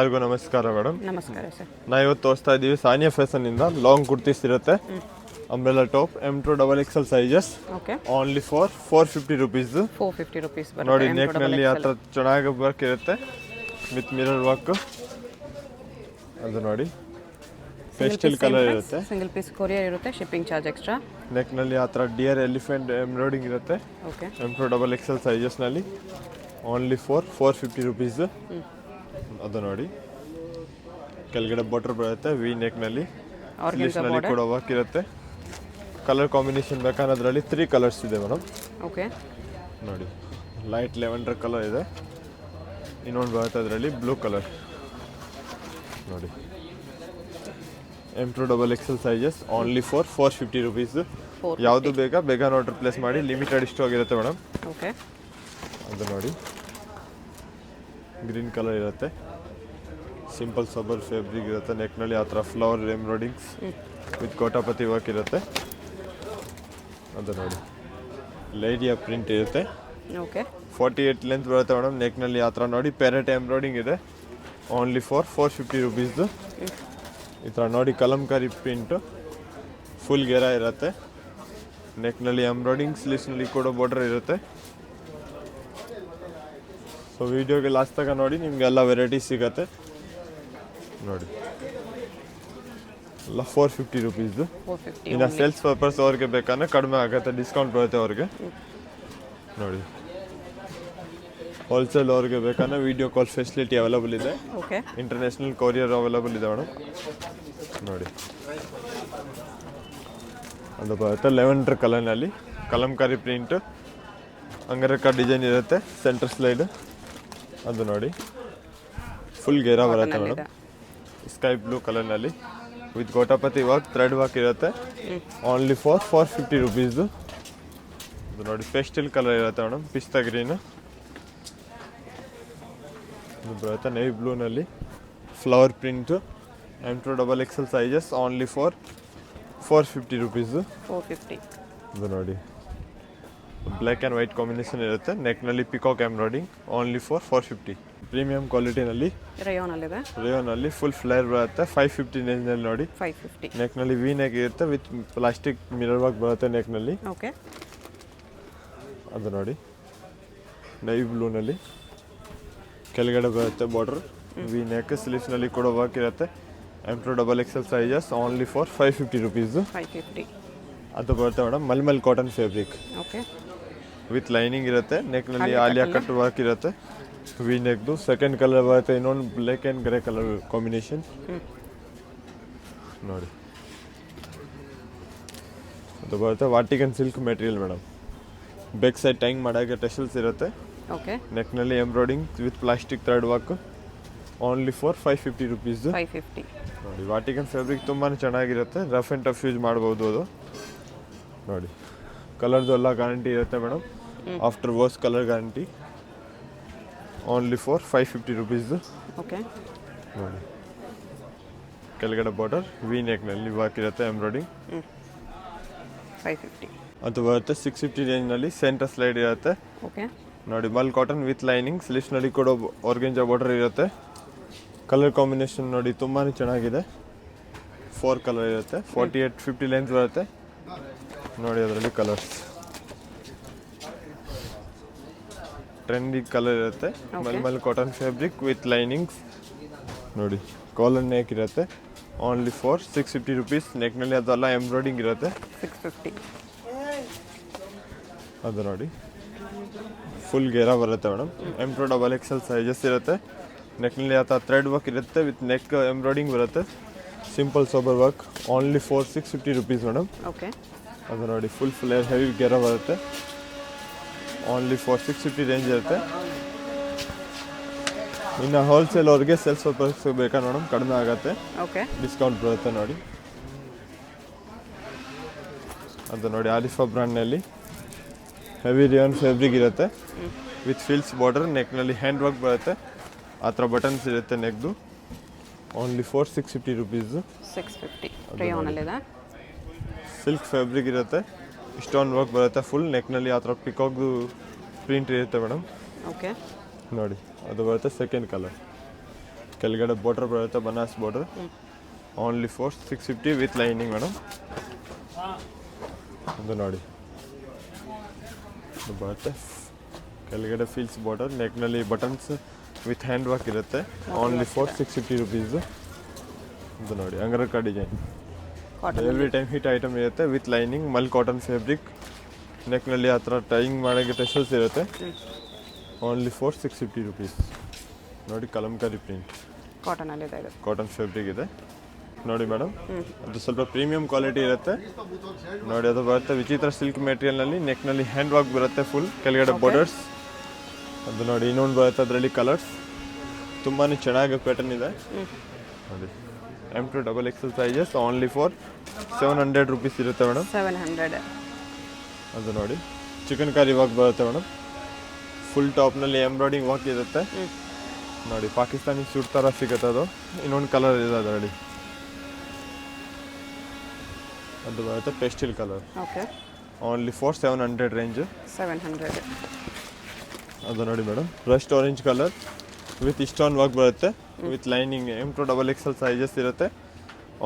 ಎಲ್ಲರಿಗೂ ನಮಸ್ಕಾರ ಮೇಡಮ್. ನಮಸ್ಕಾರ ಸರ್. ನಾವು ಇವತ್ತು ತೋರಿಸ್ತಾ ಇದ್ದೀವಿ ಸಾನಿಯಾ ಫ್ಯಾಷನ್ ಇಂದ ಲಾಂಗ್ ಕುರ್ತೀಸ್ ಇರುತ್ತೆ. Umbrella top M2 XXL sizes. Okay. Only for 450 rupees. 450 rupees ಬರುತ್ತೆ. ನೋಡಿ ನೆಕ್ ನಲ್ಲಿ ಆ ಥರ ಚೆನ್ನಾಗಿ ವರ್ಕ್ ಇರುತ್ತೆ ವಿತ್ ಮಿರರ್ ವರ್ಕ್. ಅದು ನೋಡಿ ಪೇಸ್ಟಲ್ ಕಲರ್ ಇರುತ್ತೆ. ಸಿಂಗಲ್ ಪೀಸ್ ಕೊರಿಯರ್ ಇರುತ್ತೆ, ಶಿಪ್ಪಿಂಗ್ ಚಾರ್ಜ್ ಎಕ್ಸ್ಟ್ರಾ. ನೆಕ್ ನಲ್ಲಿ ಆ ಥರ ಡಿಯರ್ ಎಲಿಫೆಂಟ್ ಎಂಬ್ರಾಯ್ಡಿಂಗ್ ಇರುತ್ತೆ. ಓಕೆ. M2 XXL ಸೈಜಸ್ ನಲ್ಲಿ ಓನ್ಲಿ ಫಾರ್ 450 ರುಪೀಸ್. ಅದು ನೋಡಿ ಕೆಳಗಡೆ ಬಾರ್ಡರ್ ಬರುತ್ತೆ ವಿ ನೆಕ್ ನಲ್ಲಿ. ನಲ್ಲಿ ಕೂಡ ವರ್ಕ್ ಇರುತ್ತೆ. ಕಲರ್ ಕಾಂಬಿನೇಷನ್ ಬೇಕಾದ್ರಲ್ಲಿ 3 ಕಲರ್ಸ್ ಇದೆ ಮೇಡಮ್. ಓಕೆ. ನೋಡಿ ಲೈಟ್ ಲೆವೆಂಡರ್ ಕಲರ್ ಇದೆ, ಇನ್ನೊಂದು ಬರುತ್ತೆ ಅದರಲ್ಲಿ ಬ್ಲೂ ಕಲರ್. ನೋಡಿ M2 XXL sizes only for 450 rupees. ಯಾವುದು ಬೇಗ ಆರ್ಡರ್ ಪ್ಲೇಸ್ ಮಾಡಿ, ಲಿಮಿಟೆಡ್ ಸ್ಟಾಕ್ ಇರುತ್ತೆ ಮೇಡಮ್. ಓಕೆ. ಅದು ನೋಡಿ ಗ್ರೀನ್ ಕಲರ್ ಇರುತ್ತೆ, ಸಿಂಪಲ್ ಸಬರ್ ಫ್ಯಾಬ್ರಿಕ್ ಇರುತ್ತೆ. ನೆಕ್ನಲ್ಲಿ ಆ ಥರ ಫ್ಲವರ್ ಎಂಬ್ರಾಯ್ಡಿಂಗ್ಸ್ ವಿತ್ ಕೋಟಾಪತಿ ವರ್ಕ್ ಇರುತ್ತೆ. ಅದು ನೋಡಿ ಲೈಡಿಯ ಪ್ರಿಂಟ್ ಇರುತ್ತೆ. ಓಕೆ. 48 ಲೆಂತ್ ಬರುತ್ತೆ ಮೇಡಮ್. ನೆಕ್ನಲ್ಲಿ ಆ ಥರ ನೋಡಿ ಪ್ಯಾರೆಟ್ ಎಂಬ್ರಾಯ್ಡಿಂಗ್ ಇದೆ. Only for 450 rupees. ಈ ಥರ ನೋಡಿ ಕಲಂಕಾರಿ ಪ್ರಿಂಟು ಫುಲ್ ಗೆರ ಇರುತ್ತೆ. ನೆಕ್ನಲ್ಲಿ ಎಂಬ್ರಾಯ್ಡಿಂಗ್, ಸ್ಲೀವ್ಸ್ನಲ್ಲಿ ಕೂಡ ಬಾರ್ಡರ್ ಇರುತ್ತೆ. ಸೊ ವಿಡಿಯೋಗೆ ಲಾಸ್ಟ್ ತನಕ ನೋಡಿ, ನಿಮಗೆ ಎಲ್ಲ ವೆರೈಟೀಸ್ ಸಿಗುತ್ತೆ. ನೋಡಿ ಎಲ್ಲ 450 ರುಪೀಸ್. ಇನ್ನು ಸೇಲ್ಸ್ ಪರ್ಪಸ್ ಅವ್ರಿಗೆ ಬೇಕಾದ್ರೆ ಕಡಿಮೆ ಆಗುತ್ತೆ, ಡಿಸ್ಕೌಂಟ್ ಬರುತ್ತೆ ಅವ್ರಿಗೆ. ನೋಡಿ ಹೋಲ್ಸೇಲ್ ಅವ್ರಿಗೆ ಬೇಕಾದ್ರೆ ವಿಡಿಯೋ ಕಾಲ್ ಫೆಸಿಲಿಟಿ ಅವೈಲಬಲ್ ಇದೆ. ಇಂಟರ್ನ್ಯಾಷನಲ್ ಕೊರಿಯರ್ ಅವೈಲಬಲ್ ಇದೆ ಮೇಡಮ್. ನೋಡಿ ಅದು ಬರುತ್ತೆ ಲೆವೆಂಡರ್ ಕಲರ್ನಲ್ಲಿ ಕಲಂಕಾರಿ ಪ್ರಿಂಟ್, ಅಂಗರಕ ಡಿಸೈನ್ ಇರುತ್ತೆ, ಸೆಂಟರ್ ಸ್ಲೈಡ್. ಅದು ನೋಡಿ ಫುಲ್ ಗೇರಾ ಬರುತ್ತೆ ಮೇಡಮ್, ಸ್ಕೈ ಬ್ಲೂ ಕಲರ್ನಲ್ಲಿ with gotapatti work, thread work ಇರುತ್ತೆ. Only for 450 rupees. ಅದು ನೋಡಿ ಪೇಸ್ಟಲ್ ಕಲರ್ ಇರುತ್ತೆ ಮೇಡಮ್, ಪಿಸ್ತಾ ಗ್ರೀನು. ಇದು ಬರುತ್ತೆ ನೇವಿ ಬ್ಲೂನಲ್ಲಿ flower print. M2 XXL sizes only for 450 rupees. 450. ಇದು ನೋಡಿ ಬ್ಲ್ಯಾಕ್ ಆ್ಯಂಡ್ ವೈಟ್ ಕಾಂಬಿನೇಷನ್ ಇರುತ್ತೆ. ನೆಕ್ನಲ್ಲಿ peacock embroidering only for 450. Premium ಕ್ವಾಲಿಟಿನಲ್ಲಿ ರೇಯೋನಲ್ಲಿ ಫುಲ್ ಫ್ಲೇರ್ ಬರುತ್ತೆ. 550 ರೇಂಜ್ನಲ್ಲಿ ನೋಡಿ 550. ನೆಕ್ನಲ್ಲಿ ವಿ ನೆಕ್ ಇರುತ್ತೆ ವಿತ್ ಪ್ಲಾಸ್ಟಿಕ್ ಮಿರರ್ ವರ್ಕ್ ಬರುತ್ತೆ ನೆಕ್ನಲ್ಲಿ. ಓಕೆ. ಅದು ನೋಡಿ ನೈವಿ ಬ್ಲೂನಲ್ಲಿ ಕೆಳಗಡೆ ಬರುತ್ತೆ ಬಾರ್ಡರ್, ವಿ ನೆಕ್, ಸ್ಲೀವ್ಸ್ನಲ್ಲಿ ಕೂಡ ವರ್ಕ್ ಇರುತ್ತೆ. M2 XXL sizes only for 550 rupees. 550. ಅದು ಬರುತ್ತೆ madam mulmul cotton fabric. Okay. With lining ಇರುತ್ತೆ. ನೆಕ್ನಲ್ಲಿ ಆಲಿಯಾ ಕಟ್ ವರ್ಕ್ ಇರುತ್ತೆ. ವಿ ನೆಕ್ದು ಸೆಕೆಂಡ್ ಕಲರ್ ಬರುತ್ತೆ, ಇನ್ನೊಂದು black and grey colour combination. ನೋಡಿ ಅದು ಬರುತ್ತೆ Vatican silk material madam. Back side tying ಮಾಡೋಕ್ಕೆ ಟೆಸಲ್ಸ್ ಇರುತ್ತೆ. ಓಕೆ. ನೆಕ್ನಲ್ಲಿ embroidering with plastic thread work only for 550 rupees. 550. ನೋಡಿ ವಾಟಿಕನ್ ಫ್ಯಾಬ್ರಿಕ್ ತುಂಬಾ ಚೆನ್ನಾಗಿರುತ್ತೆ, ರಫ್ ಆ್ಯಂಡ್ ಟಫ್ ಯೂಸ್ ಮಾಡ್ಬೋದು. ಅದು ನೋಡಿ ಕಲರ್ದು ಎಲ್ಲ ಗ್ಯಾರಂಟಿ ಇರುತ್ತೆ madam. After wash colour guarantee. Only for 550 rupees. Okay. ನೋಡಿ ಕೆಳಗಡೆ ಬಾರ್ಡರ್ ವಿ ನೆಕ್ನಲ್ಲಿ ವರ್ಕ್ ಇರುತ್ತೆ, ಎಂಬ್ರಾಯ್ಡಿಂಗ್. 550. ಅದು ಬರುತ್ತೆ 650 ರೇಂಜ್ನಲ್ಲಿ ಸೆಂಟರ್ ಸ್ಲೈಡ್ ಇರುತ್ತೆ. ಓಕೆ. ನೋಡಿ ಮಲ್ ಕಾಟನ್ ವಿತ್ ಲೈನಿಂಗ್, ಸ್ಲೀವ್ಸ್ನಲ್ಲಿ ಕೂಡ ಆರ್ಗೆಂಜಾ ಬಾರ್ಡರ್ ಇರುತ್ತೆ. ಕಲರ್ ಕಾಂಬಿನೇಷನ್ ನೋಡಿ ತುಂಬಾ ಚೆನ್ನಾಗಿದೆ. 4 ಕಲರ್ ಇರುತ್ತೆ, 48-50 ಲೆಂತ್ ಬರುತ್ತೆ. ನೋಡಿ ಅದರಲ್ಲಿ ಕಲರ್ಸ್ ಟ್ರೆಂಡಿ ಕಲರ್ ಇರುತ್ತೆ. Mulmul cotton fabric with linings. ನೋಡಿ ಕಾಲರ್ ನೆಕ್ ಇರುತ್ತೆ. Only for 650 rupees. ನೆಕ್ನಲ್ಲಿ ಅದೆಲ್ಲ ಎಂಬ್ರಾಯ್ಡಿಂಗ್ ಇರುತ್ತೆ. 650. ಅದು ನೋಡಿ ಫುಲ್ ಗೇರಾ ಬರುತ್ತೆ ಮೇಡಮ್. M2 XXL ಸೈಜಸ್ ಇರುತ್ತೆ. ನೆಕ್ನಲ್ಲಿ ಆ ಥರ ಥ್ರೆಡ್ ವರ್ಕ್ ಇರುತ್ತೆ ವಿತ್ ನೆಕ್ ಎಂಬ್ರಾಯ್ಡಿಂಗ್ ಬರುತ್ತೆ. Simple sober work only for 650 rupees madam. Okay. ಅದು ನೋಡಿ ಫುಲ್ ಫ್ಲೇರ್ ಹೆವಿ ಗೇರಾ ಬರುತ್ತೆ. ಓನ್ಲಿ ಫಾರ್ 650 ರೇಂಜ್ ಇರುತ್ತೆ. ಇನ್ನು ಹೋಲ್ಸೇಲ್ ಅವ್ರಿಗೆ ಸೇಲ್ಸ್ ಪರ್ಪಸ್ ಬೇಕಾ ಮೇಡಮ್ ಕಡಿಮೆ ಆಗುತ್ತೆ, ಡಿಸ್ಕೌಂಟ್ ಬರುತ್ತೆ. ನೋಡಿ ಅದು ನೋಡಿ ಆಲಿಫಾ ಬ್ರ್ಯಾಂಡ್ನಲ್ಲಿ ಹೆವಿ ರಿಯಾನ್ ಫ್ಯಾಬ್ರಿಕ್ ಇರುತ್ತೆ ವಿತ್ ಫಿಲ್ಸ್ ಬಾರ್ಡರ್. ನೆಕ್ನಲ್ಲಿ ಹ್ಯಾಂಡ್ ವರ್ಕ್ ಬರುತ್ತೆ, ಆ ಥರ ಬಟನ್ಸ್ ಇರುತ್ತೆ ನೆಕ್ದು. Only for 650 rupees. 650. ರೇಯೋನಲ್ಲಿದೆ. ಸಿಲ್ಕ್ ಫ್ಯಾಬ್ರಿಕ್ ಇರುತ್ತೆ, ಸ್ಟೋನ್ ವರ್ಕ್ ಬರುತ್ತೆ ಫುಲ್. ನೆಕ್ನಲ್ಲಿ ಆ ಥರ ಪಿಕಾಕ್ದು ಪ್ರಿಂಟ್ ಇರುತ್ತೆ ಮೇಡಮ್. ಓಕೆ. ನೋಡಿ ಅದು ಬರುತ್ತೆ ಸೆಕೆಂಡ್ ಕಲರ್. ಕೆಳಗಡೆ ಬಾರ್ಡರ್ ಬರುತ್ತೆ Banaras border only for 650 with lining madam. ಅದು ನೋಡಿ ಇದು ಬರುತ್ತೆ ಕೆಳಗಡೆ ಫೀಲ್ಸ್ ಬಾರ್ಡರ್ ನೆಕ್ನಲ್ಲಿ ಬಟನ್ಸ್ ವಿತ್ ಹ್ಯಾಂಡ್ ವರ್ಕ್ ಇರುತ್ತೆ ಓನ್ಲಿ ಫಾರ್ 650 ರುಪೀಸ್. ಇದು ನೋಡಿ angrakha design cotton every time hit item ಇರುತ್ತೆ with lining mul cotton fabric ನೆಕ್ನಲ್ಲಿ ಆ ಥರ ಟೈಯಿಂಗ್ ಮಾಡೋಕ್ಕೆ ಟೆಸಲ್ಸ್ ಇರುತ್ತೆ ಓನ್ಲಿ ಫಾರ್ 650 ರುಪೀಸ್. ನೋಡಿ ಕಲಂಕಾರಿ ಪ್ರಿಂಟ್ ಕಾಟನಲ್ಲಿದೆ ಇದು. ಕಾಟನ್ ಫ್ಯಾಬ್ರಿಕ್ ಇದೆ ನೋಡಿ ಮೇಡಮ್. ಅದು ಸ್ವಲ್ಪ ಪ್ರೀಮಿಯಂ ಕ್ವಾಲಿಟಿ ಇರುತ್ತೆ ನೋಡಿ. ಅದು ಬರುತ್ತೆ ವಿಚಿತ್ರ ಸಿಲ್ಕ್ ಮೆಟೀರಿಯಲ್ನಲ್ಲಿ ನೆಕ್ನಲ್ಲಿ ಹ್ಯಾಂಡ್ ವರ್ಕ್ ಬರುತ್ತೆ ಫುಲ್ ಕೆಳಗಡೆ ಬಾರ್ಡರ್ಸ್. ಅದು ನೋಡಿ ಇನ್ನೊಂದು ಬರುತ್ತೆ ಅದರಲ್ಲಿ ಕಲರ್ಸ್ ತುಂಬಾ ಚೆನ್ನಾಗಿ ಪ್ಯಾಟರ್ನ್ ಇದೆ ನೋಡಿ. M2XXL sizes only for 700 rupees ಇರುತ್ತೆ ಮೇಡಮ್. 700. ಅದು ನೋಡಿ ಚಿಕನ್ ಕಾರಿ ವರ್ಕ್ ಬರುತ್ತೆ ಮೇಡಮ್. ಫುಲ್ ಟಾಪ್ನಲ್ಲಿ ಎಂಬ್ರಾಯ್ಡಿಂಗ್ ವರ್ಕ್ ಇರುತ್ತೆ ನೋಡಿ. ಪಾಕಿಸ್ತಾನಿ ಸೂಟ್ ಥರ ಸಿಗುತ್ತೆ ಅದು. ಇನ್ನೊಂದು ಕಲರ್ ಇದೆ ಅದರಲ್ಲಿ ಅದು ಬರುತ್ತೆ pastel colour okay only for 700 range. 700. ಅದು ನೋಡಿ madam Rust orange colour with stone work ಬರುತ್ತೆ ವಿತ್ ಲೈನಿಂಗ್ M2XXL ಸೈಜಸ್ ಇರುತ್ತೆ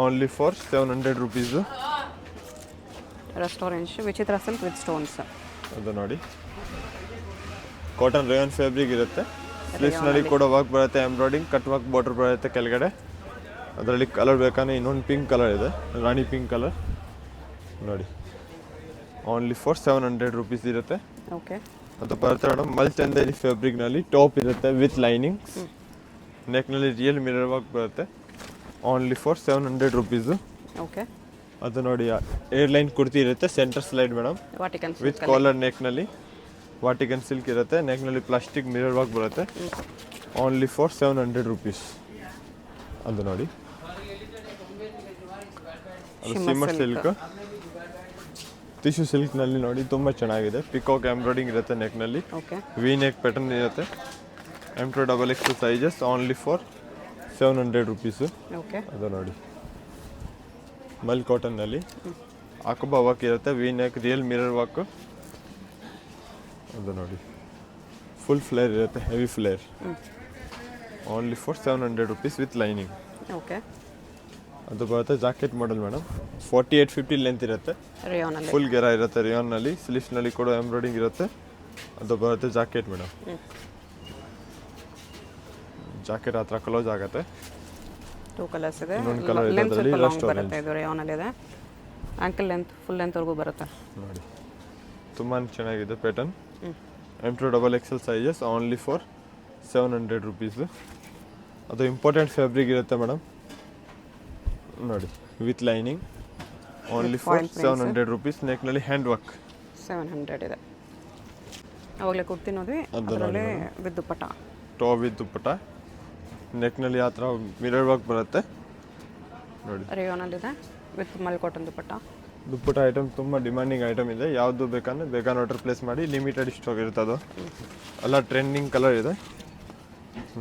ಓನ್ಲಿ ಫಾರ್ 700 ರುಪೀಸು. ರೆಸ್ಟೋರೆಂಟ್ ವಿಚಿತ್ರ ಸಿಲ್ಕ್ ವಿತ್ ಸ್ಟೋನ್ಸ್. ಅದು ನೋಡಿ ಕಾಟನ್ ರೇಯನ್ ಫ್ಯಾಬ್ರಿಕ್ ಇರುತ್ತೆ. ಸ್ಲೀವ್ಸ್ನಲ್ಲಿ ಕೂಡ ವರ್ಕ್ ಬರುತ್ತೆ ಎಂಬ್ರಾಯ್ಡಿಂಗ್ ಕಟ್ ವರ್ಕ್ ಬಾರ್ಡರ್ ಬರುತ್ತೆ ಕೆಳಗಡೆ. ಅದರಲ್ಲಿ ಕಲರ್ ಬೇಕಾದ್ರೆ ಇನ್ನೊಂದು ಪಿಂಕ್ ಕಲರ್ ಇದೆ ರಾಣಿ ಪಿಂಕ್ ಕಲರ್ ನೋಡಿ ಓನ್ಲಿ ಫಾರ್ 700 ರುಪೀಸ್ ಇರುತ್ತೆ. ಓಕೆ ಅದು ಬರುತ್ತೆ ಮೇಡಮ್ ಮಲ್ ಚಂದೇರಿ ಫ್ಯಾಬ್ರಿಕ್ನಲ್ಲಿ ಟಾಪ್ ಇರುತ್ತೆ ವಿತ್ ಲೈನಿಂಗ್ಸ್ ನೆಕ್ನಲ್ಲಿ ರಿಯಲ್ ಮಿರರ್ ವರ್ಕ್ ಬರುತ್ತೆ ಓನ್ಲಿ ಫಾರ್ 700 ರುಪೀಸು. ಓಕೆ ಅದು ನೋಡಿ ಏರ್ಲೈನ್ ಕುರ್ತಿ ಇರುತ್ತೆ centre slide madam Vatican with collar ನೆಕ್ನಲ್ಲಿ ವಾಟಿಕನ್ ಸಿಲ್ಕ್ ಇರುತ್ತೆ ನೆಕ್ನಲ್ಲಿ ಪ್ಲಾಸ್ಟಿಕ್ ಮಿರರ್ ವರ್ಕ್ ಬರುತ್ತೆ ಓನ್ಲಿ ಫಾರ್ 700 ರುಪೀಸ್. ಅದು ನೋಡಿ ಅದು ಸಿಮ್ಮರ್ ಸಿಲ್ಕ್ ಟಿಶ್ಯೂ ಸಿಲ್ಕ್ನಲ್ಲಿ ನೋಡಿ ತುಂಬ ಚೆನ್ನಾಗಿದೆ. ಪಿಕಾಕ್ ಎಂಬ್ರಾಯ್ಡಿಂಗ್ ಇರುತ್ತೆ ನೆಕ್ನಲ್ಲಿ ಓಕೆ ವಿ ನೆಕ್ ಪ್ಯಾಟರ್ನ್ ಇರುತ್ತೆ. M2XXL sizes only for 700 rupees. Okay ಅದು ನೋಡಿ ಮಲ್ ಕಾಟನ್ನಲ್ಲಿ ಅಕಬಾ ವರ್ಕ್ ಇರುತ್ತೆ V neck real mirror work. ಅದು ನೋಡಿ ಫುಲ್ ಫ್ಲೇರ್ ಇರುತ್ತೆ heavy flare only for 700 rupees with lining. Okay ಅದು ಬರುತ್ತೆ ಜಾಕೆಟ್ ಮಾಡೆಲ್ ಮೇಡಮ್ 48-50 ಲೆಂತ್ ಇರುತ್ತೆ ರೇಯಾನಲ್ಲಿ ಫುಲ್ ಗೆರಾ ಇರುತ್ತೆ ರೇಯಾನ್ನಲ್ಲಿ ಸ್ಲೀವ್ಸ್ನಲ್ಲಿ ಕೂಡ ಎಂಬ್ರಾಯ್ಡಿಂಗ್ ಇರುತ್ತೆ. ಅದು ಬರುತ್ತೆ ಜಾಕೆಟ್ ಮೇಡಮ್. ಜಾಕೆಟ್ ಹತ್ರ ಕ್ಲೋಸ್ ಆಗುತ್ತೆ. 2 ಕಲರ್ಸ್ ಇದೆ. ಇನ್ನೊಂದು ಕಲರ್ ಇದೆ ಲೆಂತ್ ಅದರಲ್ಲಿ ಸ್ವಲ್ಪ ರಸ್ಟ್ ಲಾಂಗ್ ಆರೆಂಜ್ ಬರುತ್ತೆ ಇದು ರೇಯಾನಲ್ಲಿ ಇದೆ. ಆಂಕಲ್ ಲೆಂತ್ ಫುಲ್ ಲೆಂತ್ವರೆಗೂ ಬರುತ್ತೆ ನೋಡಿ ತುಂಬಾ ಚೆನ್ನಾಗಿದೆ pattern. M2XXL sizes only for 700 rupees. ಅದು ಇಂಪಾರ್ಟೆಂಟ್ ಫ್ಯಾಬ್ರಿಕ್ ಇರುತ್ತೆ ಮೇಡಮ್ ನೋಡಿ with lining only for 700 rupees. ನೆಕ್ನಲ್ಲಿ ಹ್ಯಾಂಡ್ ವರ್ಕ್ 700 ಇದೆ. ಅವಾಗಲೇ ಕುರ್ತಿ ನೋಡಿದ್ವಿ ಅದರಲ್ಲೇ with dupatta top with dupatta ನೆಕ್ನಲ್ಲಿ ಆ ಥರ ಮಿರರ್ ವರ್ಕ್ ಬರುತ್ತೆ ನೋಡಿ. ರೇಯಾನಲ್ಲಿದೆ with mul cotton dupatta. Dupatta item ತುಂಬ ಡಿಮ್ಯಾಂಡಿಂಗ್ ಐಟಮ್ ಇದೆ. ಯಾವುದು ಬೇಕಂದ್ರೆ ಬೇಗ ಆರ್ಡರ್ ಪ್ಲೇಸ್ ಮಾಡಿ ಲಿಮಿಟೆಡ್ ಸ್ಟಾಕ್ ಇರುತ್ತೆ. ಅದು ಎಲ್ಲ ಟ್ರೆಂಡಿಂಗ್ ಕಲರ್ ಇದೆ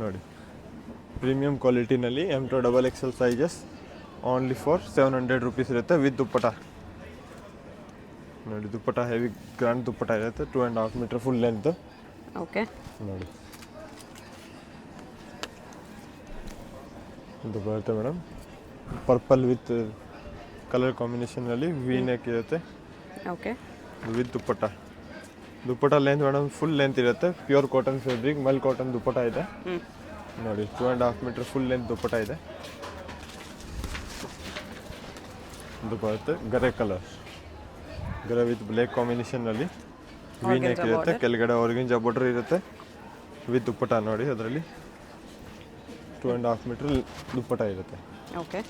ನೋಡಿ. ಪ್ರೀಮಿಯಂ ಕ್ವಾಲಿಟಿನಲ್ಲಿ M2XXL sizes only for 700 rupees ಇರುತ್ತೆ ವಿತ್ ದುಪ್ಪಟ್ಟ ನೋಡಿ. ದುಪ್ಪಟ್ಟ ಹೆವಿ ಗ್ರ್ಯಾಂಡ್ ದುಪ್ಪಟ್ಟ ಇರುತ್ತೆ 2.5 ಮೀಟರ್ ಫುಲ್ ಲೆಂತ್ ಓಕೆ ನೋಡಿ. ಇದು ಬರುತ್ತೆ ಮೇಡಮ್ ಪರ್ಪಲ್ ವಿತ್ ಕಲರ್ ಕಾಂಬಿನೇಷನ್ನಲ್ಲಿ ವಿ ನೆಕ್ ಇರುತ್ತೆ okay with dupatta. Dupatta length madam full length ಇರುತ್ತೆ pure cotton fabric mul cotton dupatta ಇದೆ ನೋಡಿ. 2.5 ಮೀಟರ್ ಫುಲ್ ಲೆಂತ್ ದುಪ್ಪಟ್ಟ ಇದೆ. ಇದು ಬರುತ್ತೆ grey colour grey with black ಕಾಂಬಿನೇಷನ್ನಲ್ಲಿ ವಿ ನೆಕ್ ಇರುತ್ತೆ ಕೆಳಗಡೆ ಆರ್ಗೆಂಜಾ ಬಾರ್ಡರ್ ಇರುತ್ತೆ ವಿತ್ ದುಪ್ಪಟ್ಟ ನೋಡಿ. ಅದರಲ್ಲಿ 2.5 ಮೀಟರ್ ದುಪ್ಪಟ್ಟ ಇರುತ್ತೆ ಓಕೆ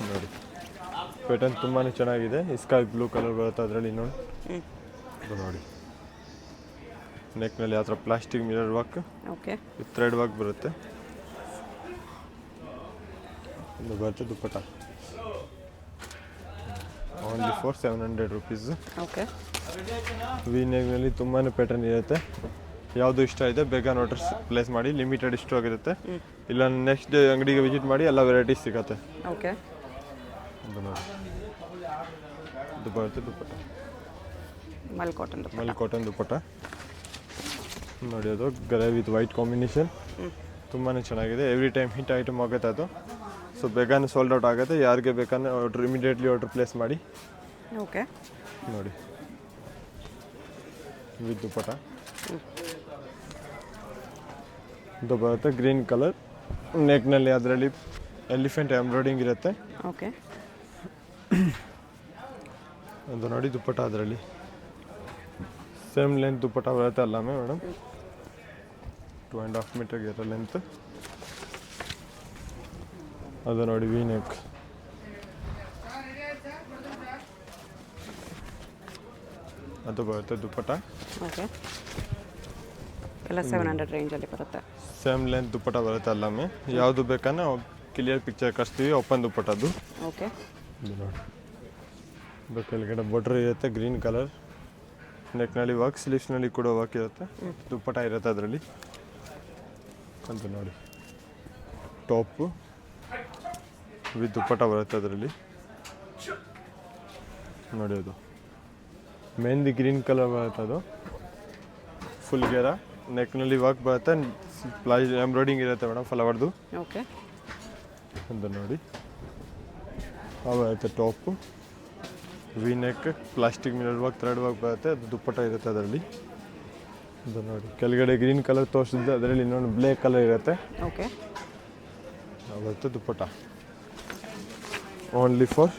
ನೋಡಿ. ಪ್ಯಾಟರ್ನ್ ತುಂಬಾ ಚೆನ್ನಾಗಿದೆ. ಸ್ಕೈ ಬ್ಲೂ ಕಲರ್ ಬರುತ್ತೆ ಅದರಲ್ಲಿ ಇನ್ನೊಂದು ಇದು ನೋಡಿ. ನೆಕ್ನಲ್ಲಿ ಆ ಥರ plastic mirror work okay with thread work ಬರುತ್ತೆ. ಇದು ಬರುತ್ತೆ dupatta only for 700 rupees. Okay V ನೆಕ್ನಲ್ಲಿ ತುಂಬಾ ಪ್ಯಾಟರ್ನ್ ಇರುತ್ತೆ. ಯಾವುದು ಇಷ್ಟ ಇದೆ ಬೇಗ ಆರ್ಡರ್ ಪ್ಲೇಸ್ ಮಾಡಿ ಲಿಮಿಟೆಡ್ ಸ್ಟಾಕ್ ಇರುತ್ತೆ. ಇಲ್ಲ ನೆಕ್ಸ್ಟ್ ಡೇ ಅಂಗಡಿಗೆ ವಿಸಿಟ್ ಮಾಡಿ ಎಲ್ಲ ವೆರೈಟೀಸ್ ಸಿಗುತ್ತೆ. ಓಕೆ ಇದು ನೋಡಿ ಇದು ಬರುತ್ತೆ ದುಪ್ಪಟ್ಟ ಮಲ್ ಕಾಟನ್ ದುಪ್ಪಟ್ಟ. ಮಲ್ ಕಾಟನ್ ದುಪ್ಪಟ್ಟ ನೋಡಿ. ಅದು ಗರೆ ವಿತ್ ವೈಟ್ ಕಾಂಬಿನೇಷನ್ ತುಂಬಾ ಚೆನ್ನಾಗಿದೆ, ಎವ್ರಿ ಟೈಮ್ ಹಿಟ್ ಐಟಮ್ ಆಗುತ್ತೆ ಅದು. ಸೊ ಬೇಗನೆ ಸೋಲ್ಡ್ ಔಟ್ ಆಗುತ್ತೆ, ಯಾರಿಗೆ ಬೇಕಂದ್ರೆ ಆರ್ಡ್ರ್ ಇಮಿಡಿಯೇಟ್ಲಿ ಆರ್ಡ್ರ್ ಪ್ಲೇಸ್ ಮಾಡಿ. ಓಕೆ, ನೋಡಿ ವಿತ್ ದುಪ್ಪಟ ಇದು ಬರುತ್ತೆ ಗ್ರೀನ್ ಕಲರ್ ನೆಕ್ನಲ್ಲಿ, ಅದರಲ್ಲಿ ಎಲಿಫೆಂಟ್ ಎಂಬ್ರಾಯ್ಡಿಂಗ್ ಇರುತ್ತೆ. ಓಕೆ, ಅದು ನೋಡಿ ದುಪ್ಪಟ ಅದರಲ್ಲಿ ಸೇಮ್ ಲೆಂತ್ ದುಪ್ಪಟ ಬರುತ್ತೆ ಅಲ್ಲಮ್ಮೆ ಮೇಡಮ್. 2.5 ಮೀಟರ್ ಇರೋ ಲೆಂತ್. ಅದು ನೋಡಿ ವಿ ನೆಕ್, ಅದು ಬರುತ್ತೆ ದುಪ್ಪಟ. ಓಕೆ, ಎಲ್ಲ 700 ರೇಂಜಲ್ಲಿ ಬರುತ್ತೆ. ಸೇಮ್ ಲೆಂತ್ ದುಪ್ಪಟ ಬರುತ್ತೆ ಅಲ್ಲಮ್ಮೆ. ಯಾವುದು ಬೇಕನ್ನ ಕ್ಲಿಯರ್ ಪಿಕ್ಚರ್ ಕಳಿಸ್ತೀವಿ, ಓಪನ್ ದುಪ್ಪಟದ್ದು. ಓಕೆ, ಇದು ನೋಡಿ ಇದು ಕೆಳಗಡೆ ಬಾರ್ಡರ್ ಇರುತ್ತೆ ಗ್ರೀನ್ ಕಲರ್, ನೆಕ್ನಲ್ಲಿ ವರ್ಕ್, ಸ್ಲೀವ್ಸ್ನಲ್ಲಿ ಕೂಡ ವರ್ಕ್ ಇರುತ್ತೆ, ದುಪ್ಪಟ ಇರುತ್ತೆ ಅದರಲ್ಲಿ ಅಂತ ನೋಡಿ. ಟಾಪು ವಿತ್ ದುಪ್ಪಟ ಬರುತ್ತೆ ಅದರಲ್ಲಿ ನೋಡಿ. ಅದು ಮೆಹಂದಿ ಗ್ರೀನ್ ಕಲರ್ ಬರುತ್ತೆ, ಅದು ಫುಲ್ ಗೇರ, ನೆಕ್ನಲ್ಲಿ ವರ್ಕ್ ಬರುತ್ತೆ, ಪ್ಲೈಸ್ ಎಂಬ್ರಾಯ್ಡಿಂಗ್ ಇರುತ್ತೆ ಮೇಡಮ್ ಫ್ಲವರ್ದು ಓಕೆ ಅಂತ ನೋಡಿ. ಬರುತ್ತೆ top V neck, plastic mirror work, thread work ಬರುತ್ತೆ, ಅದು ದುಪ್ಪಟ ಇರುತ್ತೆ ಅದರಲ್ಲಿ. ಅದು ನೋಡಿ ಕೆಳಗಡೆ ಗ್ರೀನ್ ಕಲರ್ ತೋರಿಸಿದ್ದು, ಅದರಲ್ಲಿ ಇನ್ನೊಂದು ಬ್ಲ್ಯಾಕ್ ಕಲರ್ ಇರುತ್ತೆ. ಓಕೆ, ಬರುತ್ತೆ ದುಪ್ಪಟ. ಓನ್ಲಿ ಫಾರ್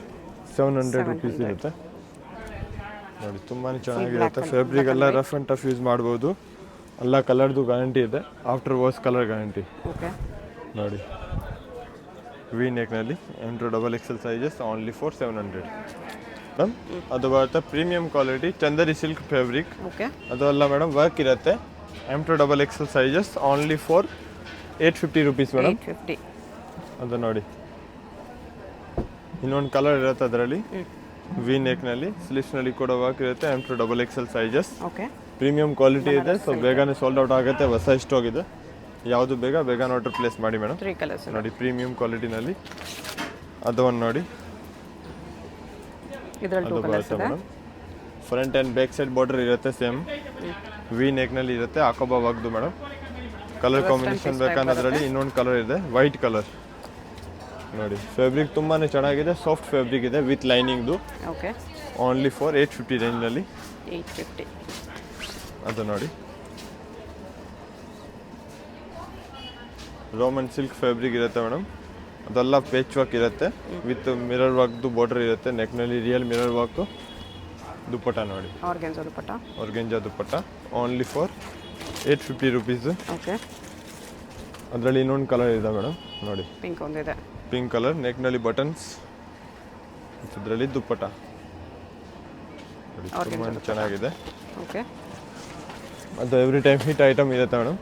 700 ರುಪೀಸ್ ಇರುತ್ತೆ ನೋಡಿ. ತುಂಬಾ ಚೆನ್ನಾಗಿರುತ್ತೆ. ಫ್ಯಾಬ್ರಿಕ್ ಎಲ್ಲ ರಫ್ ಆ್ಯಂಡ್ ಟಫ್ ಯೂಸ್ ಮಾಡ್ಬೋದು. ಎಲ್ಲ ಕಲರ್ದು ಗ್ಯಾರಂಟಿ ಇದೆ, after wash colour guarantee. Okay, ನೋಡಿ ವಿ ನೆಕ್ನಲ್ಲಿ M2XXL sizes only for 700 madam. ಅದು ಬರುತ್ತೆ premium quality Chanderi silk fabric. Okay, ಅದು ಅಲ್ಲ ಮೇಡಮ್, ವರ್ಕ್ ಇರುತ್ತೆ. M2XXL sizes only for 850 rupees madam. 850. ಅದು ನೋಡಿ ಇನ್ನೊಂದು ಕಲರ್ ಇರುತ್ತೆ ಅದರಲ್ಲಿ, ವಿ ನೆಕ್ನಲ್ಲಿ, ಸ್ಲೀವ್ಸ್ನಲ್ಲಿ ಕೂಡ ವರ್ಕ್ ಇರುತ್ತೆ. M2XXL sizes okay, premium quality ಇದೆ. ಸೊ ಬೇಗನೆ ಸೋಲ್ಡ್ ಔಟ್ ಆಗುತ್ತೆ, ಹೊಸ ಸ್ಟಾಕ್ ಇದೆ. ಯಾವುದು ಬೇಗ ಆರ್ಡರ್ ಪ್ಲೇಸ್ ಮಾಡಿ ಮೇಡಮ್. 3 ಕಲರ್ಸ್ ನೋಡಿ ಪ್ರೀಮಿಯಂ ಕ್ವಾಲಿಟಿನಲ್ಲಿ ಅದು ಒಂದು ನೋಡಿ. ಇದರಲ್ಲಿ ಅದು 2 ಕಲರ್ಸ್ ಬರುತ್ತೆ ಇದೆ. Madam. Front and back side border ಇರುತ್ತೆ, ಸೇಮ್ ವಿ ನೆಕ್ನಲ್ಲಿ ಇರುತ್ತೆ. ಹಾಕೋಬಾ ವಾಗ್ದು ಮೇಡಮ್. ಕಲರ್ ಕಾಂಬಿನೇಷನ್ ಬೇಕನ್ನೋದ್ರಲ್ಲಿ ಇನ್ನೊಂದು ಕಲರ್ ಇದೆ, ವೈಟ್ ಕಲರ್ ನೋಡಿ. ಫ್ಯಾಬ್ರಿಕ್ ತುಂಬಾ ಚೆನ್ನಾಗಿದೆ, ಸಾಫ್ಟ್ ಫ್ಯಾಬ್ರಿಕ್ ಇದೆ ವಿತ್ ಲೈನಿಂಗ್ದು. ಓಕೆ, ಓನ್ಲಿ ಫಾರ್ 850 ರೇಂಜ್ನಲ್ಲಿ. 850. ಅದು ನೋಡಿ ರೋಮನ್ ಸಿಲ್ಕ್ ಫ್ಯಾಬ್ರಿಕ್ ಇರುತ್ತೆ ಮೇಡಮ್. ಅದೆಲ್ಲ ಪೇಚ್ ವರ್ಕ್ ಇರುತ್ತೆ ವಿತ್ ಮಿರರ್ ವರ್ಕ್ದು ಬಾರ್ಡರ್ ಇರುತ್ತೆ. ನೆಕ್ನಲ್ಲಿ ರಿಯಲ್ ಮಿರರ್ ವರ್ಕು. ದುಪ್ಪಟ ನೋಡಿ organza dupatta. Organza dupatta only for 850 rupees. Okay, ಅದರಲ್ಲಿ ಇನ್ನೊಂದು ಕಲರ್ ಇದೆ ಮೇಡಮ್ ನೋಡಿ, ಪಿಂಕ್ ಒಂದಿದೆ. ಪಿಂಕ್ ಕಲರ್, ನೆಕ್ನಲ್ಲಿ ಬಟನ್ಸ್, ಇದರಲ್ಲಿ ದುಪ್ಪಟ ನೋಡಿ. ತುಂಬಾ ಚೆನ್ನಾಗಿದೆ. ಓಕೆ, ಅದು ಎವ್ರಿ ಟೈಮ್ ಹಿಟ್ ಐಟಮ್ ಇರುತ್ತೆ ಮೇಡಮ್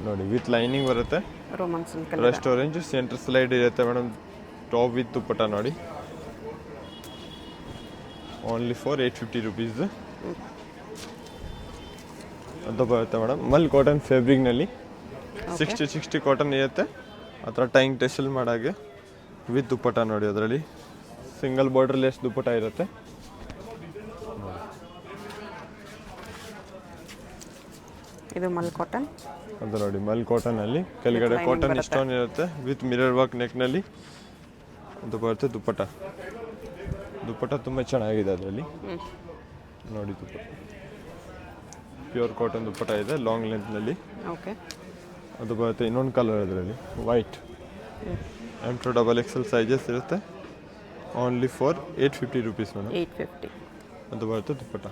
ನೋಡಿ. ವಿತ್ ಲೈನಿಂಗ್ ಬರುತ್ತೆ, Roman silk Rust orange, centre slide ಇರುತ್ತೆ ಮೇಡಮ್. ಟಾಪ್ ವಿತ್ ದುಪ್ಪಟ ನೋಡಿ. Only for 850 rupees. ಅದು ಬರುತ್ತೆ ಮೇಡಮ್ ಮಲ್ ಕಾಟನ್ ಫ್ಯಾಬ್ರಿಕ್ನಲ್ಲಿ. 60 ಕಾಟನ್ ಇರುತ್ತೆ, ಆ ಥರ ಟೈಂಗ್ ಟೆಸಲ್ ಮಾಡಾಗೆ ವಿತ್ ದುಪ್ಪಟ ನೋಡಿ. ಅದರಲ್ಲಿ ಸಿಂಗಲ್ ಬಾರ್ಡರ್ ಲೆಸ್ ದುಪ್ಪಟ ಇರುತ್ತೆ. ಇದು ಮಲ್ ಕಾಟನ್. ಅದು ನೋಡಿ ಮಲ್ ಕಾಟನಲ್ಲಿ ಕೆಳಗಡೆ ಕಾಟನ್ ಸ್ಟೋನ್ ಇರುತ್ತೆ ವಿತ್ ಮಿರರ್ ವರ್ಕ್ ನೆಕ್ನಲ್ಲಿ. ಅದು ಬರುತ್ತೆ ದುಪ್ಪಟ. ದುಪ್ಪಟ ತುಂಬ ಚೆನ್ನಾಗಿದೆ ಅದರಲ್ಲಿ ನೋಡಿ. ದುಪ್ಪಟ ಪ್ಯೂರ್ ಕಾಟನ್ ದುಪ್ಪಟ ಇದೆ, ಲಾಂಗ್ ಲೆಂತ್ನಲ್ಲಿ. ಓಕೆ, ಅದು ಬರುತ್ತೆ ಇನ್ನೊಂದು ಕಲರ್ ಅದರಲ್ಲಿ, ವೈಟ್. M2XXL ಸೈಜಸ್ ಇರುತ್ತೆ, ಓನ್ಲಿ ಫಾರ್ 850 ರುಪೀಸ್ ಮೇಡಮ್. 850. ಅದು ಬರುತ್ತೆ ದುಪ್ಪಟ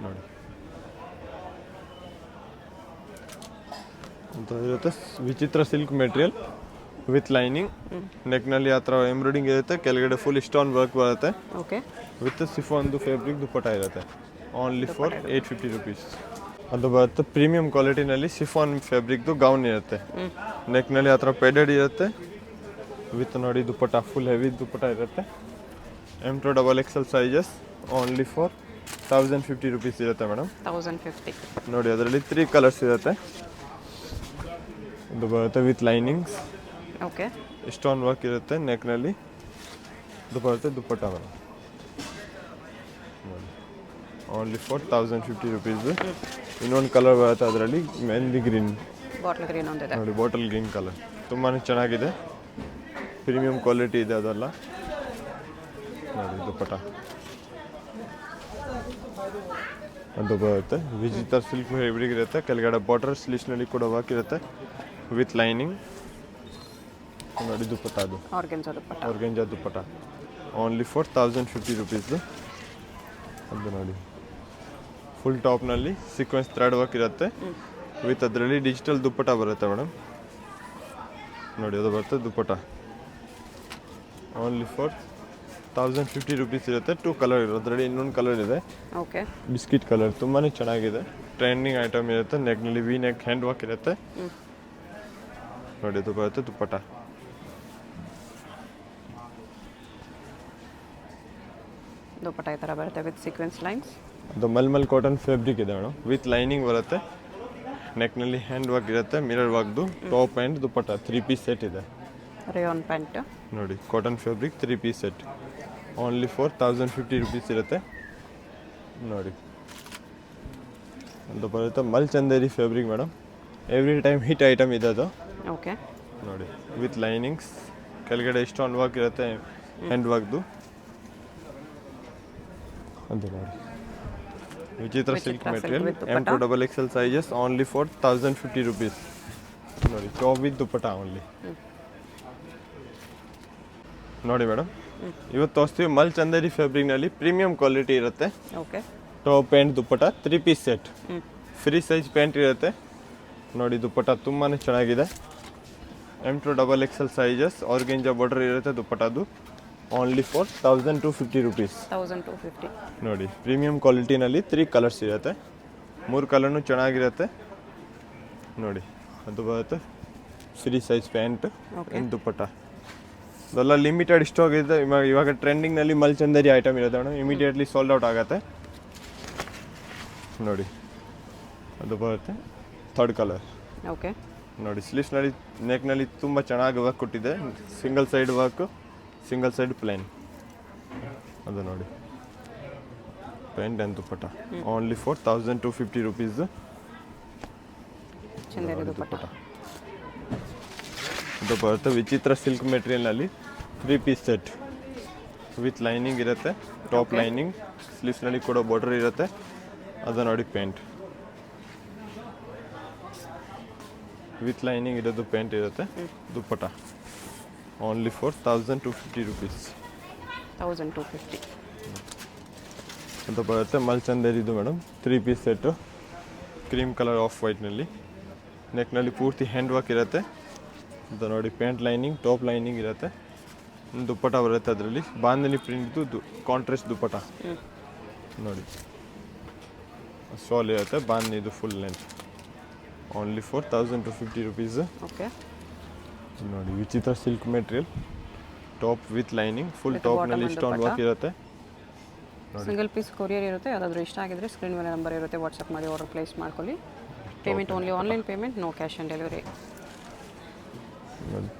ನೋಡಿ. ಅಂತ ಇರುತ್ತೆ ವಿಚಿತ್ರ ಸಿಲ್ಕ್ ಮೆಟೀರಿಯಲ್ ವಿತ್ ಲೈನಿಂಗ್. ನೆಕ್ನಲ್ಲಿ ಆ ಥರ ಎಂಬ್ರಾಯ್ಡಿಂಗ್ ಇರುತ್ತೆ, ಕೆಳಗಡೆ ಫುಲ್ ಸ್ಟೋನ್ ವರ್ಕ್ ಬರುತ್ತೆ. ಓಕೆ, ವಿತ್ ಸಿಫಾನ್ದು ಫ್ಯಾಬ್ರಿಕ್ ದುಪ್ಪಟ ಇರುತ್ತೆ, ಓನ್ಲಿ ಫಾರ್ 850 ರುಪೀಸ್. ಅದು ಬರುತ್ತೆ ಪ್ರೀಮಿಯಂ ಕ್ವಾಲಿಟಿನಲ್ಲಿ ಸಿಫಾನ್ ಫ್ಯಾಬ್ರಿಕ್ದು ಗೌನ್ ಇರುತ್ತೆ. ನೆಕ್ನಲ್ಲಿ ಆ ಥರ ಪೆಡೆಡ್ ಇರುತ್ತೆ ವಿತ್ ನೋಡಿ ದುಪ್ಪಟ, ಫುಲ್ ಹೆವಿ ದುಪ್ಪಟ ಇರುತ್ತೆ. M2XXL sizes only for 1050 rupees ಇರುತ್ತೆ ಮೇಡಮ್. 1050. ನೋಡಿ ಅದರಲ್ಲಿ 3 ಕಲರ್ಸ್ ಇರುತ್ತೆ. ಇದು ಬರುತ್ತೆ with linings, okay, stone work ಇರುತ್ತೆ ನೆಕ್ನಲ್ಲಿ. ಇದು ಬರುತ್ತೆ ದುಪ್ಪಟ ಮೇಡಮ್ ನೋಡಿ. Only for 1050 rupees. ಇನ್ನೊಂದು ಕಲರ್ ಬರುತ್ತೆ ಅದರಲ್ಲಿ ಮೆಹಂದಿ ಗ್ರೀನ್ ಬಾಟ್ಲ್ ಗ್ರೀನ್ ಒಂದಿದೆ. ನೋಡಿ ಬಾಟಲ್ ಗ್ರೀನ್ ಕಲರ್ ತುಂಬಾ ಚೆನ್ನಾಗಿದೆ, ಪ್ರೀಮಿಯಂ ಕ್ವಾಲಿಟಿ ಇದೆ ಅದೆಲ್ಲ. ನೋಡಿ ದುಪ್ಪಟ ಅದು ಬರುತ್ತೆ, ವಿಜಿಟರ್ ಸಿಲ್ಕ್ ಫ್ಯಾಬ್ರಿಕ್ ಇರುತ್ತೆ, ಕೆಳಗಡೆ ಬಾರ್ಡರ್ ಸ್ಲೀವ್ಸ್ನಲ್ಲಿ ಕೂಡ ವರ್ಕ್ ಇರುತ್ತೆ ವಿತ್ ಲೈನಿಂಗ್. ನೋಡಿ ದುಪ್ಪಟ ಅದು organza dupatta. Organza dupatta only for 1050 rupees. ಅದು ನೋಡಿ ಫುಲ್ ಟಾಪ್ನಲ್ಲಿ ಸೀಕ್ವೆನ್ಸ್ ಥ್ರೆಡ್ ವರ್ಕ್ ಇರುತ್ತೆ ವಿತ್ ಅದರಲ್ಲಿ ಡಿಜಿಟಲ್ ದುಪ್ಪಟ ಬರುತ್ತೆ ಮೇಡಮ್. ನೋಡಿ ಅದು ಬರುತ್ತೆ ದುಪ್ಪಟ ಓನ್ಲಿ ಫಾರ್ 1050 ರುಪೀಸ್ ಇರುತ್ತೆ. 2 ಕಲರ್ ಇರೋದು, ಅದರಲ್ಲಿ ಇನ್ನೊಂದು ಕಲರ್ ಇದೆ ಓಕೆ, ಬಿಸ್ಕಿಟ್ ಕಲರ್, ತುಂಬಾ ಚೆನ್ನಾಗಿದೆ, ಟ್ರೆಂಡಿಂಗ್ ಐಟಮ್ ಇರುತ್ತೆ. ನೆಕ್ನಲ್ಲಿ ವಿ ನೆಕ್ ಹ್ಯಾಂಡ್ ವರ್ಕ್ ಇರುತ್ತೆ. ನೋಡಿ ಅದು ಬರುತ್ತೆ ದುಪ್ಪಟ. ದುಪ್ಪಟ್ಟ ಈ ಥರ ಬರುತ್ತೆ ವಿತ್ ಸೀಕ್ವೆನ್ಸ್ ಲೈನ್ಸ್. ಅದು ಮಲ್ಮಲ್ ಕಾಟನ್ ಫ್ಯಾಬ್ರಿಕ್ ಇದೆ ಮೇಡಮ್, ವಿತ್ ಲೈನಿಂಗ್ ಬರುತ್ತೆ, ನೆಕ್ನಲ್ಲಿ ಹ್ಯಾಂಡ್ ವರ್ಕ್ ಇರುತ್ತೆ, ಮಿರರ್ ವರ್ಕ್ದು. Top and dupatta 3 piece set ಇದೆ. Rayon pant. ನೋಡಿ cotton fabric 3 piece set only for 1050 rupees ಇರುತ್ತೆ. ನೋಡಿ ಅದು ಬರುತ್ತೆ mul Chanderi fabric madam, every time hit item ಇದೆ ಅದು. ಓಕೆ, ನೋಡಿ ವಿತ್ ಲೈನಿಂಗ್ಸ್, ಕೆಳಗಡೆ ಸ್ಟೋನ್ ವರ್ಕ್ ಇರುತ್ತೆ ಹ್ಯಾಂಡ್ ವರ್ಕ್ದು. ಅದು ನೋಡಿ Vichitra silk material, M2XXL sizes only for 1050 rupees. ನೋಡಿ ಟಾಪ್ ವಿತ್ ದುಪ್ಪಟ ಓನ್ಲಿ. ನೋಡಿ ಮೇಡಮ್, ಇವತ್ತು ತೋರಿಸ್ತೀವಿ ಮಲ್ ಚಂದೇರಿ ಫ್ಯಾಬ್ರಿಕ್ನಲ್ಲಿ ಪ್ರೀಮಿಯಂ ಕ್ವಾಲಿಟಿ ಇರುತ್ತೆ. Okay, top pant dupatta 3 piece set, free size pant ಇರುತ್ತೆ. ನೋಡಿ ದುಪ್ಪಟ ತುಂಬಾ ಚೆನ್ನಾಗಿದೆ, M2XXL ಸೈಜಸ್, ಆರ್ಗೆಂಜಾ ಬಾರ್ಡರ್ ಇರುತ್ತೆ ದುಪ್ಪಟದು. Only for 1250 rupees. 1250. ನೋಡಿ ಪ್ರೀಮಿಯಂ ಕ್ವಾಲಿಟಿನಲ್ಲಿ 3 ಕಲರ್ಸ್ ಇರುತ್ತೆ, 3 ಕಲರ್ನು ಚೆನ್ನಾಗಿರುತ್ತೆ. ನೋಡಿ ಅದು ಬರುತ್ತೆ free size pant and dupatta. ಅದೆಲ್ಲ ಲಿಮಿಟೆಡ್ ಸ್ಟಾಕ್ ಇದೆ, ಇವಾಗ ಟ್ರೆಂಡಿಂಗ್ನಲ್ಲಿ ಮಲ್ ಚಂದೇರಿ ಐಟಮ್ ಇರುತ್ತೆ ಮೇಡಮ್, ಇಮಿಡಿಯೇಟ್ಲಿ ಸೋಲ್ಡ್ ಔಟ್ ಆಗುತ್ತೆ. ನೋಡಿ ಅದು ಬರುತ್ತೆ 3rd ಕಲರ್. ಓಕೆ, ನೋಡಿ ಸ್ಲೀವ್ಸ್ನಲ್ಲಿ ನೆಕ್ನಲ್ಲಿ ತುಂಬ ಚೆನ್ನಾಗಿ ವರ್ಕ್ ಕೊಟ್ಟಿದೆ, single side work, single side plain. ಅದು ನೋಡಿ pant and dupatta only for 1250 rupees. Chanderi dupatta. ಅದು ಬರುತ್ತೆ ವಿಚಿತ್ರ ಸಿಲ್ಕ್ ಮೆಟೀರಿಯಲ್ನಲ್ಲಿ 3 ಪೀಸ್ ಸೆಟ್ ವಿತ್ ಲೈನಿಂಗ್ ಇರುತ್ತೆ, ಟಾಪ್ ಲೈನಿಂಗ್, ಸ್ಲೀವ್ಸ್ನಲ್ಲಿ ಕೂಡ ಬಾರ್ಡರ್ ಇರುತ್ತೆ. ಅದು ನೋಡಿ ಪ್ಯಾಂಟ್ ವಿತ್ ಲೈನಿಂಗ್ ಇರೋದು ಪ್ಯಾಂಟ್ ಇರುತ್ತೆ, ದುಪ್ಪಟ ಓನ್ಲಿ ಫಾರ್ 1250 ರುಪೀಸ್. 1250. ಅದು ಬರುತ್ತೆ ಮಲ್ ಚಂದೇರಿದು madam, 3 piece set, cream colour off ವೈಟ್ನಲ್ಲಿ, ನೆಕ್ನಲ್ಲಿ ಪೂರ್ತಿ ಹ್ಯಾಂಡ್ ವರ್ಕ್ ಇರುತ್ತೆ. ಅದು ನೋಡಿ ಪ್ಯಾಂಟ್ ಲೈನಿಂಗ್, ಟಾಪ್ ಲೈನಿಂಗ್ ಇರುತ್ತೆ, ದುಪ್ಪಟ ಬರುತ್ತೆ, ಅದರಲ್ಲಿ ಬಾಂಧನಿ ಪ್ರಿಂಟ್ದು ಕಾಂಟ್ರಾಸ್ಟ್ ದುಪ್ಪಟ. ನೋಡಿ ಶಾಲ್ ಇರುತ್ತೆ, ಬಾಂಧನಿದು full length only for 1250 rupees. Okay, ನೋಡಿ Vichitra silk material, top with lining, full ಟಾಪ್ನಲ್ಲಿ ಸ್ಟೋನ್ ವರ್ಕ್ ಇರುತ್ತೆ. ಸಿಂಗಲ್ ಪೀಸ್ ಕೊರಿಯರ್ ಇರುತ್ತೆ, ಯಾವ್ದಾದ್ರು ಇಷ್ಟ ಆಗಿದ್ರೆ ಸ್ಕ್ರೀನ್ ಮೇಲೆ ನಂಬರ್ ಇರುತ್ತೆ, ವಾಟ್ಸಪ್ ಮಾಡಿ ಆರ್ಡರ್ ಪ್ಲೇಸ್ ಮಾಡ್ಕೊಳ್ಳಿ. Payment only online payment, no cash on delivery.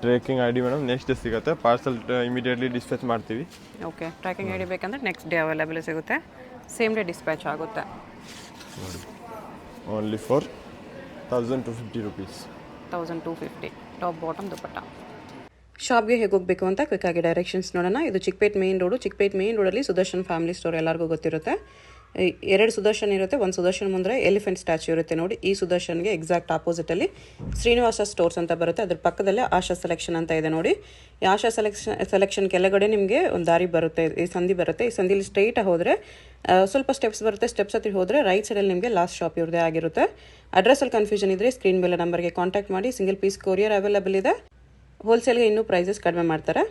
Tracking I D madam next day ಸಿಗುತ್ತೆ, ಪಾರ್ಸಲ್ ಇಮಿಡಿಯೇಟ್ಲಿ ಡಿಸ್ಪ್ಯಾಚ್ ಮಾಡ್ತೀವಿ. ಓಕೆ, ಟ್ರ್ಯಾಕಿಂಗ್ ಐ ಡಿ ಬೇಕಂದ್ರೆ ನೆಕ್ಸ್ಟ್ ಡೇ ಅವೈಲೇಬಲ್ ಸಿಗುತ್ತೆ, ಸೇಮ್ ಡೇ ಡಿಸ್ಪ್ಯಾಚ್ ಆಗುತ್ತೆ. ನೋಡಿ only for 1250 rupees. 1250 top bottom dupatta. ಶಾಪ್ಗೆ ಹೇಗೆ ಹೋಗಬೇಕು ಅಂತ ಕ್ವಿಕ್ಕಾಗಿ ಡೈರೆಕ್ಷನ್ಸ್ ನೋಡೋಣ. ಇದು Chickpet main road. Chickpet main ರೋಡಲ್ಲಿ ಸುದರ್ಶನ್ ಫ್ಯಾಮಿಲಿ ಸ್ಟೋರ್ ಎಲ್ಲರಿಗೂ ಗೊತ್ತಿರುತ್ತೆ. 2 ಸುದರ್ಶನ್ ಇರುತ್ತೆ, ಒಂದು ಸುದರ್ಶನ್ ಮುಂದೆ ಎಲಿಫೆಂಟ್ ಸ್ಟ್ಯಾಚ್ಯೂ ಇರುತ್ತೆ. ನೋಡಿ ಈ ಸುದರ್ಶನ್ಗೆ ಎಕ್ಸಾಕ್ಟ್ ಆಪೋಸಿಟಲ್ಲಿ ಶ್ರೀನಿವಾಸ ಸ್ಟೋರ್ಸ್ ಅಂತ ಬರುತ್ತೆ, ಅದ್ರ ಪಕ್ಕದಲ್ಲೇ ಆಶಾ ಸೆಲೆಕ್ಷನ್ ಅಂತ ಇದೆ. ನೋಡಿ ಈ ಆಶಾ ಸೆಲೆಕ್ಷನ್ ಕೆಳಗಡೆ ನಿಮಗೆ ಒಂದು ದಾರಿ ಬರುತ್ತೆ, ಈ ಸಂಧಿ ಬರುತ್ತೆ. ಈ ಸಂಧಿಲಿ ಸ್ಟ್ರೈಟ್ ಹೋದರೆ ಸ್ವಲ್ಪ ಸ್ಟೆಪ್ಸ್ ಬರುತ್ತೆ, ಸ್ಟೆಪ್ಸ್ ಹತ್ತಿ ಹೋದರೆ ರೈಟ್ ಸೈಡಲ್ಲಿ ನಿಮಗೆ ಲಾಸ್ಟ್ ಶಾಪ್ ಇವ್ರದೇ ಆಗಿರುತ್ತೆ. ಅಡ್ರೆಸ್ಸಲ್ಲಿ ಕನ್ಫ್ಯೂಷನ್ ಇದ್ದರೆ ಸ್ಕ್ರೀನ್ ಮೇಲೆ ನಂಬರ್ಗೆ ಕಾಂಟ್ಯಾಕ್ಟ್ ಮಾಡಿ. ಸಿಂಗಲ್ ಪೀಸ್ ಕೊರಿಯರ್ ಅವೈಲೇಬಲ್ ಇದೆ, ಹೋಲ್ಸೇಲ್ಗೆ ಇನ್ನೂ ಪ್ರೈಸಸ್ ಕಡಿಮೆ ಮಾಡ್ತಾರೆ.